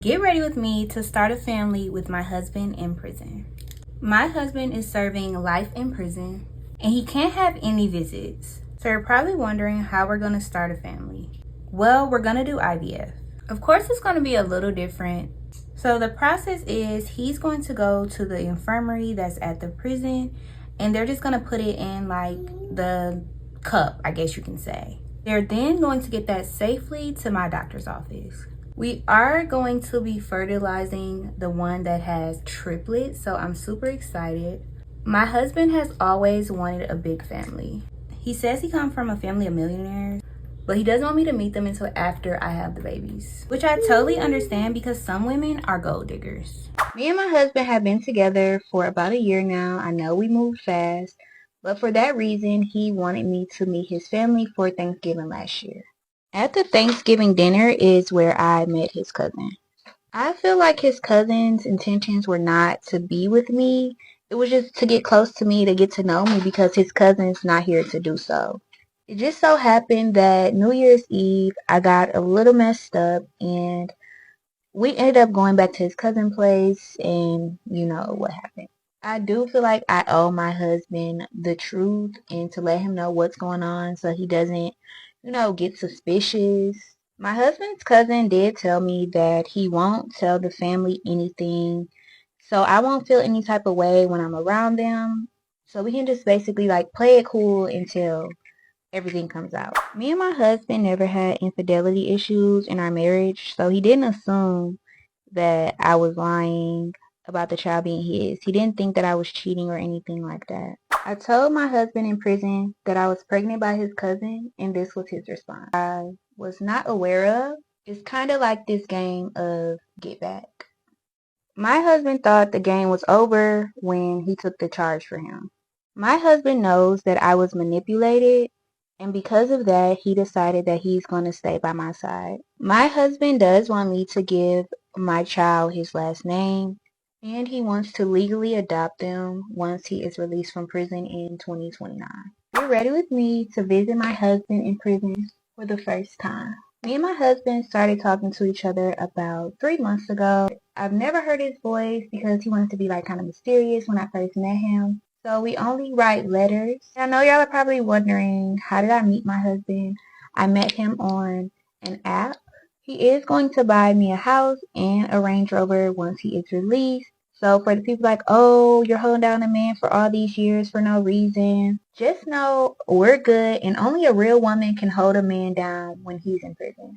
Get ready with me to start a family with my husband in prison. My husband is serving life in prison and he can't have any visits. So you're probably wondering how we're going to start a family. Well, we're going to do IVF. Of course, it's going to be a little different. So the process is he's going to go to the infirmary that's at the prison and they're just going to put it in like the cup, I guess you can say. They're then going to get that safely to my doctor's office. We are going to be fertilizing the one that has triplets, so I'm super excited. My husband has always wanted a big family. He says he comes from a family of millionaires, but he doesn't want me to meet them until after I have the babies, which I totally understand because some women are gold diggers. Me and my husband have been together for about a year now. I know we moved fast, but for that reason, he wanted me to meet his family for Thanksgiving last year. At the Thanksgiving dinner is where I met his cousin. I feel like his cousin's intentions were not to be with me. It was just to get close to me, to get to know me because his cousin's not here to do so. It just so happened that New Year's Eve, I got a little messed up and we ended up going back to his cousin's place and you know what happened. I do feel like I owe my husband the truth and to let him know what's going on so he doesn't, get suspicious. My husband's cousin did tell me that he won't tell the family anything, so I won't feel any type of way when I'm around them. So we can just basically like play it cool until everything comes out. Me and my husband never had infidelity issues in our marriage, so he didn't assume that I was lying about the child being his. He didn't think that I was cheating or anything like that. I told my husband in prison that I was pregnant by his cousin, and this was his response. I was not aware of. It's kind of like this game of get back. My husband thought the game was over when he took the charge for him. My husband knows that I was manipulated, and because of that, he decided that he's going to stay by my side. My husband does want me to give my child his last name, and he wants to legally adopt them once he is released from prison in 2029. You're ready with me to visit my husband in prison for the first time. Me and my husband started talking to each other about 3 months ago. I've never heard his voice because he wanted to be like kind of mysterious when I first met him. So we only write letters. I know y'all are probably wondering, how did I meet my husband? I met him on an app. He is going to buy me a house and a Range Rover once he is released. So for the people like, oh, you're holding down a man for all these years for no reason, just know we're good and only a real woman can hold a man down when he's in prison.